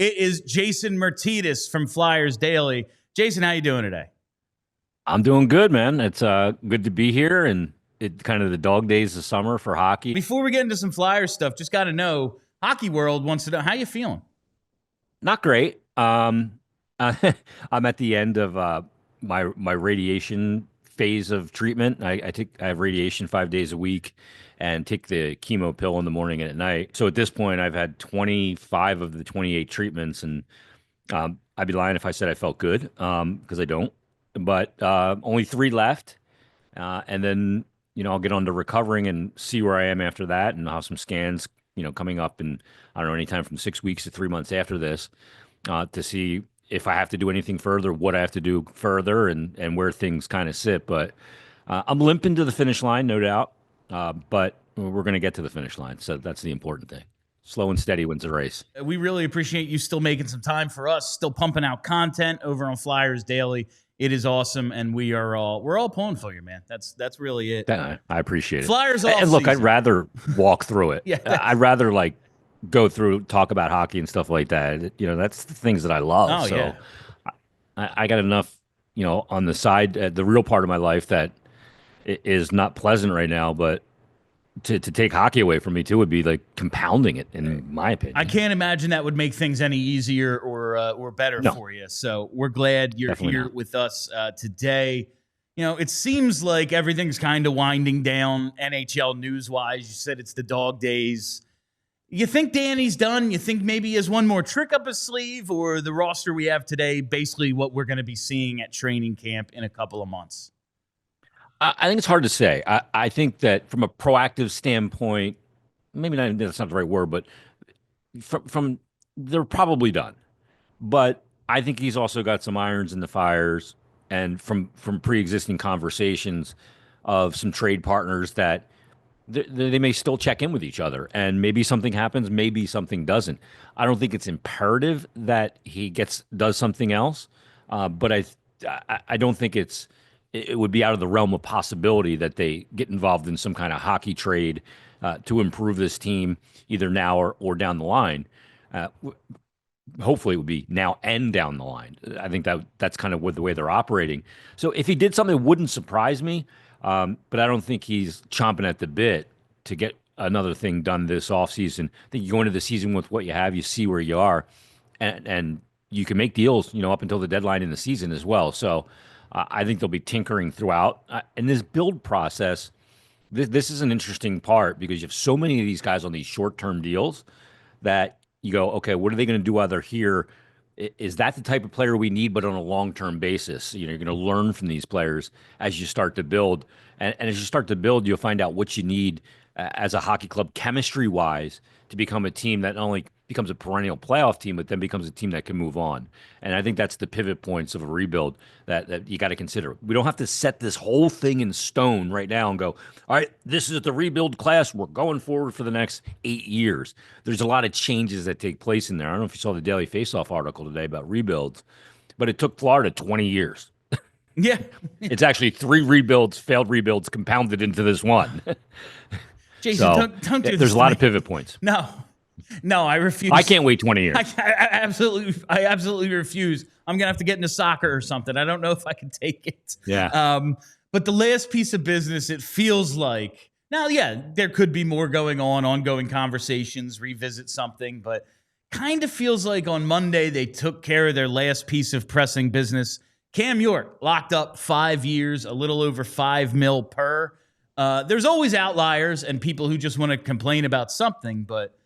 It is Jason Myrtetus from Flyers Daily. Jason, how you doing today? I'm doing good, man. It's good to be here, and it kind of the dog days of summer for hockey. Before we get into some Flyers stuff, just got to know, Hockey World wants to know, how you feeling? Not great. I'm at the end of my radiation phase of treatment. I have radiation 5 days a week, and take the chemo pill in the morning and at night. So at this point, I've had 25 of the 28 treatments, and I'd be lying if I said I felt good, because I don't. But only three left, and then I'll get on to recovering and see where I am after that, and I'll have some scans coming up in, I don't know, anytime from 6 weeks to 3 months after this, to see if I have to do anything further, what I have to do further, and where things kind of sit. But I'm limping to the finish line, no doubt. But we're going to get to the finish line, so that's the important thing. Slow and steady wins the race. We really appreciate you still making some time for us, still pumping out content over on Flyers Daily. It is awesome, and we're all pulling for you, man. That's really it. I appreciate it. Flyers all and look, season. I'd rather walk through it. Yeah, I'd rather go through, talk about hockey and stuff like that. That's the things that I love. Oh, so yeah. I got enough, on the side, the real part of my life that is not pleasant right now, but to take hockey away from me too would be like compounding it, in my opinion. I can't imagine that would make things any easier or better for you. So we're glad you're Definitely here not. with us today. It seems like everything's kind of winding down NHL news-wise. You said it's the dog days. You think Danny's done? You think maybe he has one more trick up his sleeve, or the roster we have today, basically what we're going to be seeing at training camp in a couple of months? I think it's hard to say. I think that from a proactive standpoint, maybe not, that's not the right word, but from they're probably done. But I think he's also got some irons in the fires, and from pre-existing conversations of some trade partners that they may still check in with each other, and maybe something happens, maybe something doesn't. I don't think it's imperative that he does something else, but I don't think it would be out of the realm of possibility that they get involved in some kind of hockey trade to improve this team, either now or down the line. Hopefully it would be now and down the line. I think that's kind of the way they're operating. So if he did something, it wouldn't surprise me, but I don't think he's chomping at the bit to get another thing done this offseason. I think you go into the season with what you have, you see where you are, and you can make deals, up until the deadline in the season as well. So I think they'll be tinkering throughout. And this build process, this is an interesting part, because you have so many of these guys on these short-term deals that you go, okay, what are they going to do while they're here? Is that the type of player we need, but on a long-term basis? You're going to learn from these players as you start to build. And as you start to build, you'll find out what you need as a hockey club, chemistry-wise, to become a team that not only becomes a perennial playoff team, but then becomes a team that can move on. And I think that's the pivot points of a rebuild that you got to consider. We don't have to set this whole thing in stone right now and go, all right, this is the rebuild class. We're going forward for the next 8 years. There's a lot of changes that take place in there. I don't know if you saw the Daily Faceoff article today about rebuilds, but it took Florida 20 years. Yeah. It's actually 3 failed rebuilds compounded into this one. Jason, So, don't do this. there's a lot to of me. pivot points. No, I refuse. I can't wait 20 years. I absolutely refuse. I'm gonna have to get into soccer or something. I don't know if I can take it. Yeah. But the last piece of business, it feels like now, yeah, there could be more going on, ongoing conversations, revisit something, but kind of feels like on Monday they took care of their last piece of pressing business. Cam York locked up 5 years, a little over $5 million per. There's always outliers and people who just want to complain about something, but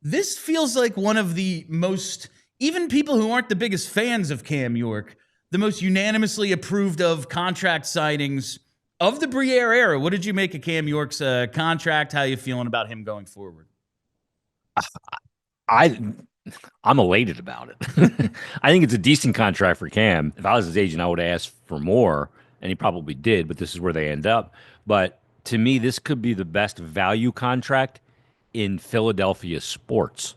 this feels like one of the most, even people who aren't the biggest fans of Cam York, the most unanimously approved of contract signings of the Briere era. What did you make of Cam York's contract? How are you feeling about him going forward? I'm elated about it. I think it's a decent contract for Cam. If I was his agent, I would have asked for more, and he probably did, but this is where they end up. But to me, this could be the best value contract in Philadelphia sports,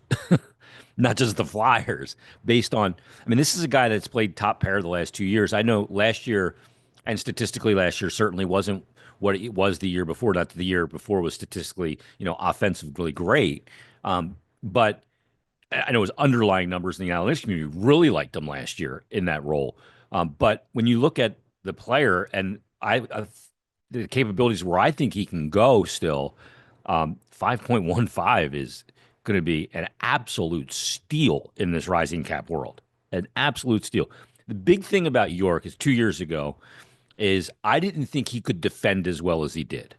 not just the Flyers. Based on, I mean, this is a guy that's played top pair the last 2 years. I know last year, and statistically last year certainly wasn't what it was the year before. Not the year before was statistically, offensively great. But I know his underlying numbers in the analytics community really liked him last year in that role. But when you look at the player and the capabilities where I think he can go still, 5.15 is going to be an absolute steal in this rising cap world. An absolute steal. The big thing about York is 2 years ago is I didn't think he could defend as well as he did.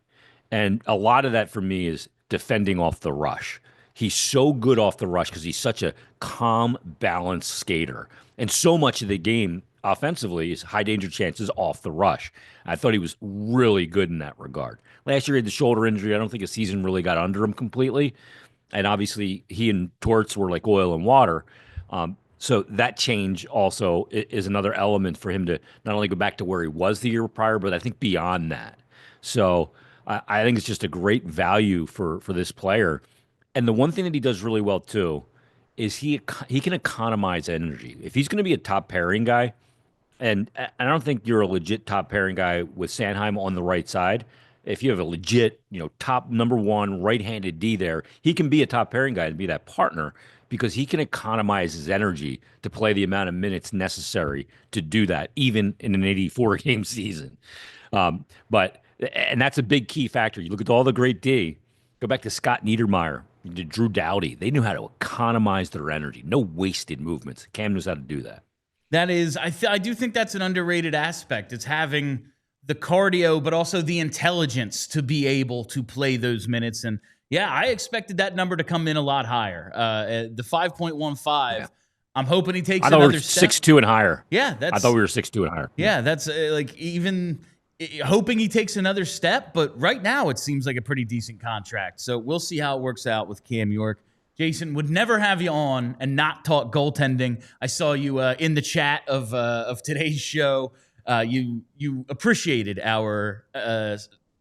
And a lot of that for me is defending off the rush. He's so good off the rush because he's such a calm, balanced skater. And so much of the game offensively is high danger chances off the rush. I thought he was really good in that regard. Last year he had the shoulder injury. I don't think a season really got under him completely. And obviously he and Torts were like oil and water. So that change also is another element for him to not only go back to where he was the year prior, but I think beyond that. So I think it's just a great value for this player. And the one thing that he does really well too is he can economize energy. If he's going to be a top pairing guy, and I don't think you're a legit top pairing guy with Sanheim on the right side. If you have a legit, top number one right-handed D there, he can be a top pairing guy and be that partner because he can economize his energy to play the amount of minutes necessary to do that, even in an 84 game season. And that's a big key factor. You look at all the great D, go back to Scott Niedermayer, to Drew Doughty. They knew how to economize their energy. No wasted movements. Cam knows how to do that. That is, I do think that's an underrated aspect. It's having the cardio, but also the intelligence to be able to play those minutes. And yeah, I expected that number to come in a lot higher. The 5.15. Yeah. I'm hoping he takes another step. 6'2" and higher. Yeah, I thought we were 6'2" and higher. Yeah, that's even hoping he takes another step. But right now, it seems like a pretty decent contract. So we'll see how it works out with Cam York. Jason, would never have you on and not talk goaltending. I saw you in the chat of today's show. You appreciated our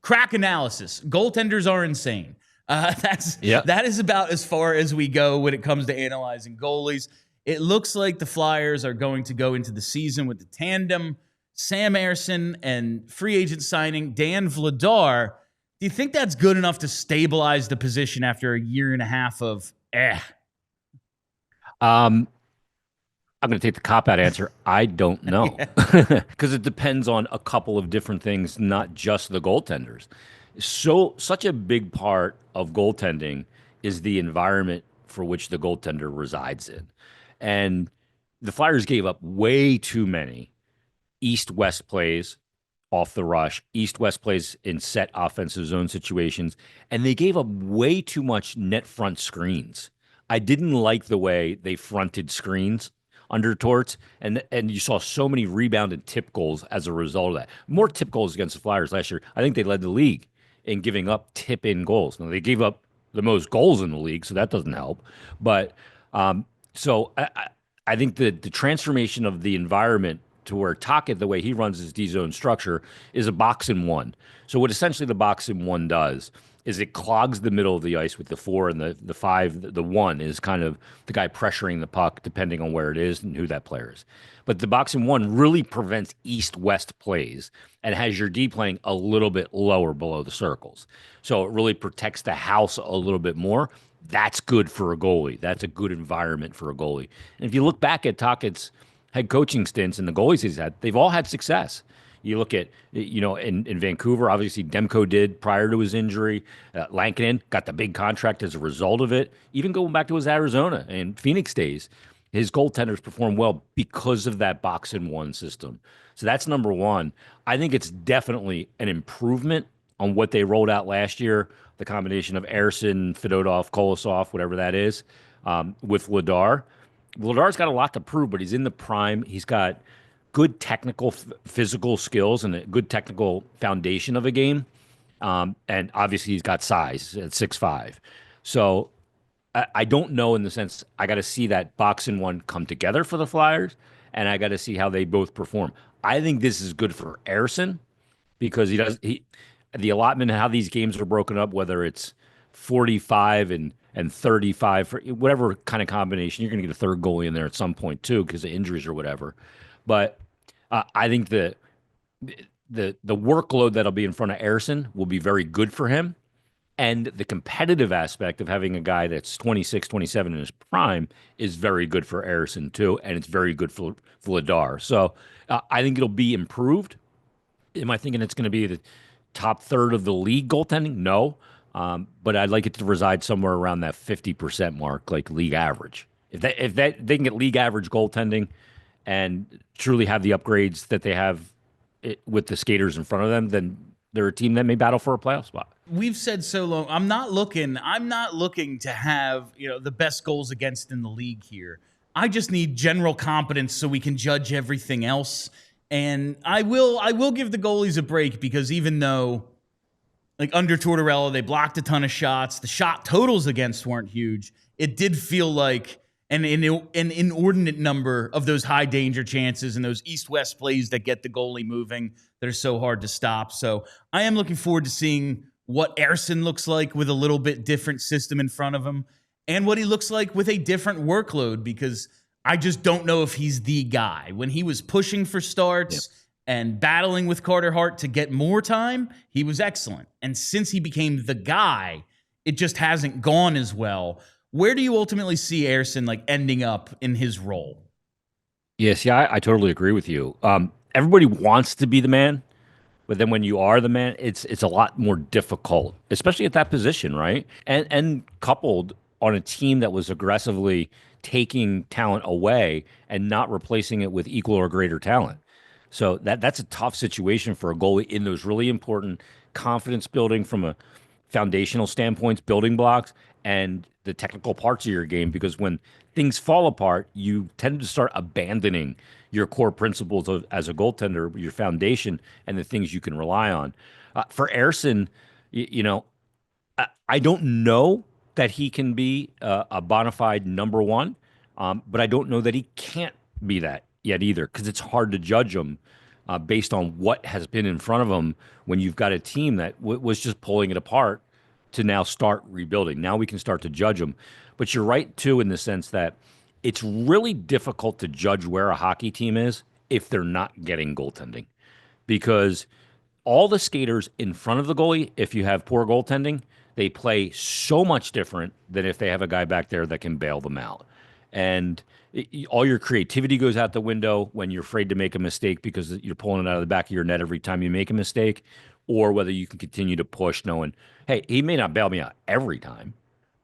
crack analysis. Goaltenders are insane. That is about as far as we go when it comes to analyzing goalies. It looks like the Flyers are going to go into the season with the tandem, Sam Ersson and free agent signing Dan Vladar. Do you think that's good enough to stabilize the position after a year and a half of I'm going to take the cop-out answer. I don't know. Because it depends on a couple of different things, not just the goaltenders. Such a big part of goaltending is the environment for which the goaltender resides in. And the Flyers gave up way too many east-west plays off the rush, east-west plays in set offensive zone situations, and they gave up way too much net front screens. I didn't like the way they fronted screens under Torts, and you saw so many rebounded tip goals as a result of that. More tip goals against the Flyers last year. I think they led the league in giving up tip-in goals. Now, they gave up the most goals in the league, so that doesn't help. But so I think the transformation of the environment to where Tocchet, the way he runs his D-zone structure, is a box and one. So what essentially the box and one does is it clogs the middle of the ice with the 4 and the 5. The 1 is kind of the guy pressuring the puck, depending on where it is and who that player is. But the box and 1 really prevents east-west plays and has your D playing a little bit lower below the circles. So it really protects the house a little bit more. That's good for a goalie. That's a good environment for a goalie. And if you look back at Tocchet's head coaching stints and the goalies he's had, they've all had success. You look at, in Vancouver, obviously Demko did prior to his injury. Lankinen got the big contract as a result of it. Even going back to his Arizona and Phoenix days, his goaltenders perform well because of that box and one system. So that's number one. I think it's definitely an improvement on what they rolled out last year, the combination of Ersson, Fedotov, Kolosov, whatever that is, with Vladar. Vladar's got a lot to prove, but he's in the prime. He's got good technical, physical skills and a good technical foundation of a game. And obviously he's got size at 6'5". So I don't know in the sense I got to see that box and one come together for the Flyers, and I got to see how they both perform. I think this is good for Ersson because the allotment, how these games are broken up, whether it's 45 and 35, for whatever kind of combination, you're going to get a third goalie in there at some point too because of injuries or whatever. But I think the workload that'll be in front of Ersson will be very good for him. And the competitive aspect of having a guy that's 26, 27 in his prime is very good for Ersson too, and it's very good for Vladar. So I think it'll be improved. Am I thinking it's going to be the top third of the league goaltending? No. But I'd like it to reside somewhere around that 50% mark, like league average. If they can get league average goaltending and truly have the upgrades that they have with the skaters in front of them, then they're a team that may battle for a playoff spot. We've said so long. I'm not looking to have, the best goals against in the league here. I just need general competence so we can judge everything else. And I will give the goalies a break, because even though, like, under Tortorella, they blocked a ton of shots, the shot totals against weren't huge. It did feel like an inordinate number of those high danger chances and those east-west plays that get the goalie moving that are so hard to stop. So I am looking forward to seeing what Ersson looks like with a little bit different system in front of him, and what he looks like with a different workload, because I just don't know if he's the guy. When he was pushing for starts and battling with Carter Hart to get more time, he was excellent. And since he became the guy, it just hasn't gone as well. Where do you ultimately see Ersson ending up in his role? Yes, yeah, I totally agree with you. Everybody wants to be the man, but then when you are the man, it's a lot more difficult, especially at that position, right? And coupled on a team that was aggressively taking talent away and not replacing it with equal or greater talent. So that's a tough situation for a goalie in those really important confidence building from a foundational standpoints, building blocks, and the technical parts of your game, because when things fall apart, you tend to start abandoning your core principles as a goaltender, your foundation, and the things you can rely on. For Ersson, I don't know that he can be a bona fide number one, but I don't know that he can't be that yet either, because it's hard to judge him based on what has been in front of him when you've got a team that was just pulling it apart to now start rebuilding. Now we can start to judge them. But you're right, too, in the sense that it's really difficult to judge where a hockey team is if they're not getting goaltending, because all the skaters in front of the goalie, if you have poor goaltending, they play so much different than if they have a guy back there that can bail them out. And all your creativity goes out the window when you're afraid to make a mistake because you're pulling it out of the back of your net every time you make a mistake, or whether you can continue to push knowing, hey, he may not bail me out every time,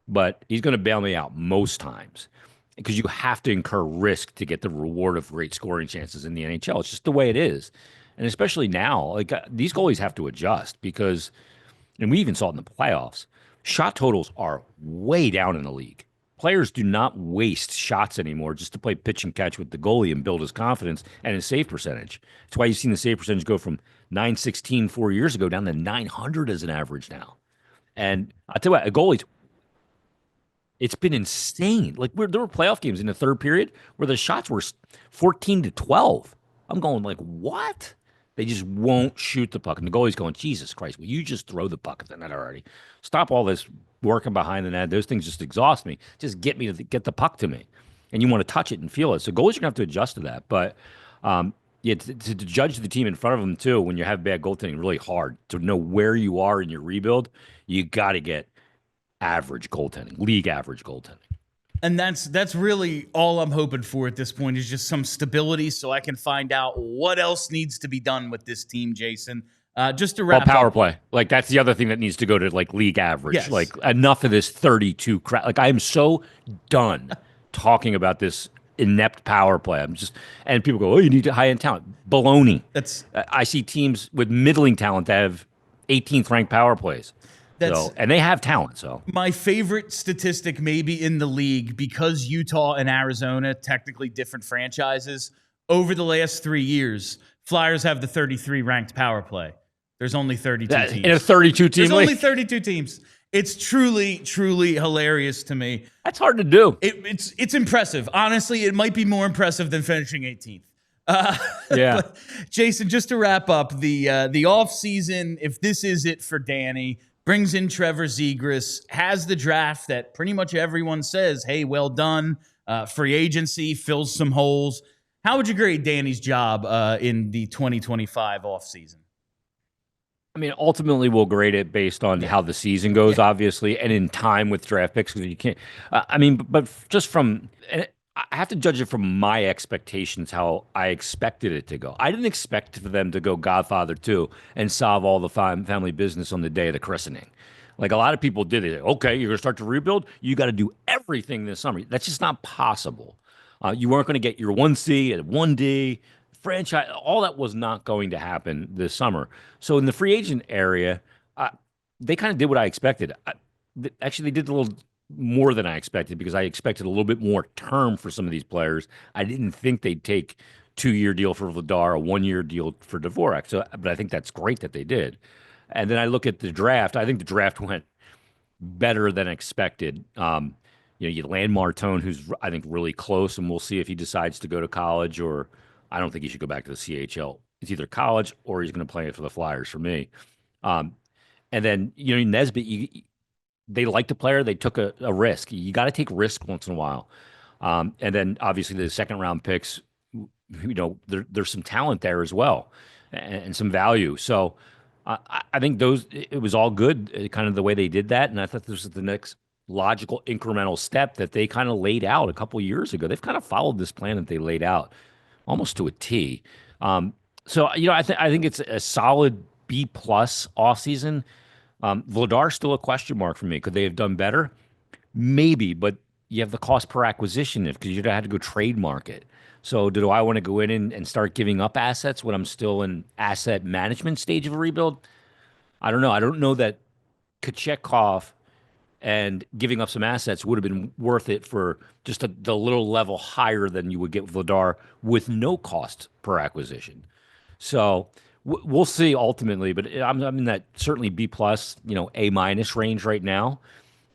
but he's going to bail me out most times, because you have to incur risk to get the reward of great scoring chances in the NHL. It's just the way it is. And especially now, these goalies have to adjust because, and we even saw it in the playoffs, shot totals are way down in the league. Players do not waste shots anymore just to play pitch and catch with the goalie and build his confidence and his save percentage. That's why you've seen the save percentage go from 916 4 years ago down to 900 as an average now. And I'll tell you what, a goalie's, it's been insane. There were playoff games in the third period where the shots were 14-12. I'm going what? They just won't shoot the puck. And the goalie's going, Jesus Christ, will you just throw the puck at the net already? Stop all this working behind the net. Those things just exhaust me. Just get me to get the puck to me. And you want to touch it and feel it. So goalies are going to have to adjust to that. But to judge the team in front of them, too, when you have bad goaltending, really hard. To know where you are in your rebuild, you got to get average goaltending, league average goaltending. And that's really all I'm hoping for at this point, is just some stability so I can find out what else needs to be done with this team, Jason. Just to wrap power up, play. That's the other thing that needs to go to league average. Yes. Enough of this 32 crap. I am so done talking about this inept power play. And people go, oh, you need high-end talent. Baloney. I see teams with middling talent that have 18th ranked power plays. And they have talent. So my favorite statistic maybe in the league, because Utah and Arizona, technically different franchises, over the last 3 years, Flyers have the 33 ranked power play. There's only 32 teams. In a 32 team There's league? only 32 teams. It's truly, truly hilarious to me. That's hard to do. It's impressive. Honestly, it might be more impressive than finishing 18th. Yeah. But Jason, just to wrap up, the offseason, if this is it for Danny, brings in Trevor Zegras, has the draft that pretty much everyone says, hey, well done. Free agency, fills some holes. How would you grade Danny's job in the 2025 offseason? I mean, ultimately, we'll grade it based on how the season goes, obviously, and in time with draft picks. Because you can't. I mean, but just from, and I have to judge it from my expectations, how I expected it to go. I didn't expect for them to go Godfather 2 and solve all the family business on the day of the christening. Like a lot of people did it. Okay, you're going to start to rebuild. You got to do everything this summer. That's just not possible. You weren't going to get your 1C and 1D franchise. All that was not going to happen this summer. So in the free agent area, they kind of did what I expected. Actually, they did a little more than I expected because I expected a little bit more term for some of these players. I didn't think they'd take 2-year deal for Vladar, a 1-year deal for Dvorak. So, but I think that's great that they did. And then I look at the draft. I think the draft went better than expected. You land Martone, who's I think really close, and we'll see if he decides to go to college or I don't think he should go back to the CHL. It's either college or he's going to play it for the Flyers for me. And then Nesbitt, they liked the player. They took a risk. You got to take risk once in a while. And then obviously the second round picks, there's some talent there as well and some value. So I think it was all good, kind of the way they did that. And I thought this was the next logical incremental step that they kind of laid out a couple years ago. They've kind of followed this plan that they laid out almost to a T. So I think it's a solid B+ offseason. Vladar still a question mark for me. Could they have done better? Maybe, but you have the cost per acquisition because you'd have had to go trade market. So do I want to go in and start giving up assets when I'm still in asset management stage of a rebuild? I don't know. I don't know that Kochetkov and giving up some assets would have been worth it for just the little level higher than you would get with Vladar with no cost per acquisition. So we'll see ultimately, but I'm in that certainly B+, A- range right now.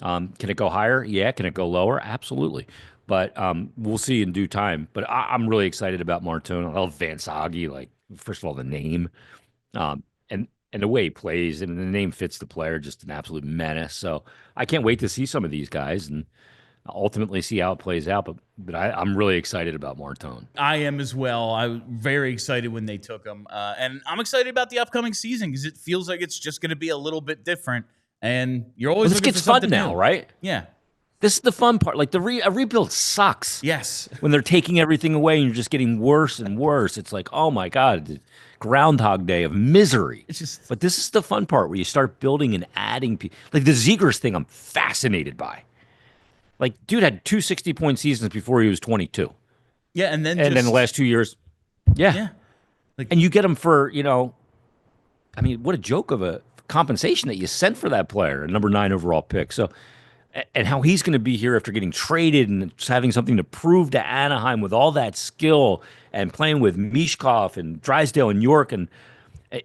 Can it go higher? Yeah. Can it go lower? Absolutely. But we'll see in due time. But I'm really excited about Martone. I love Van Sage. Like, first of all, the name and the way he plays, and the name fits the player, just an absolute menace. So I can't wait to see some of these guys and ultimately see how it plays out. But I'm really excited about Martone. I am as well. I was very excited when they took him. And I'm excited about the upcoming season because it feels like it's just going to be a little bit different. And you're always looking for something now, new. Right? Yeah. This is the fun part. Like a rebuild sucks. Yes. When they're taking everything away and you're just getting worse and worse. It's like, oh my God, Groundhog Day of misery. But this is the fun part where you start building and adding people. Like the Zegras thing, I'm fascinated by. Like, dude had 2 60-point seasons before he was 22. Yeah, and then the last 2 years, yeah. And you get him for, I mean, what a joke of a compensation that you sent for that player, a number 9 overall pick. So, and how he's going to be here after getting traded and just having something to prove to Anaheim with all that skill and playing michkov and Drysdale and York, and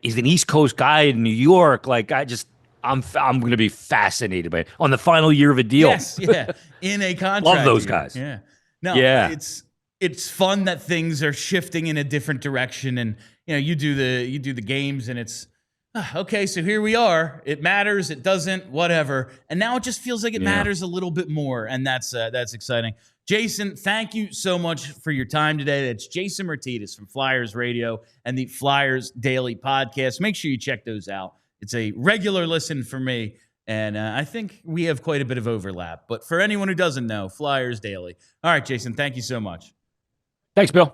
he's an East Coast guy in New York. Like, I'm going to be fascinated by it on the final year of a deal. Yes, yeah, in a contract. Love those guys. Yeah, no, yeah, it's fun that things are shifting in a different direction, and you do the games, and it's okay. So here we are. It matters. It doesn't. Whatever. And now it just feels like it matters a little bit more, and that's exciting. Jason, thank you so much for your time today. That's Jason Myrtetus from Flyers Radio and the Flyers Daily Podcast. Make sure you check those out. It's a regular listen for me, and I think we have quite a bit of overlap. But for anyone who doesn't know, Flyers Daily. All right, Jason, thank you so much. Thanks, Bill.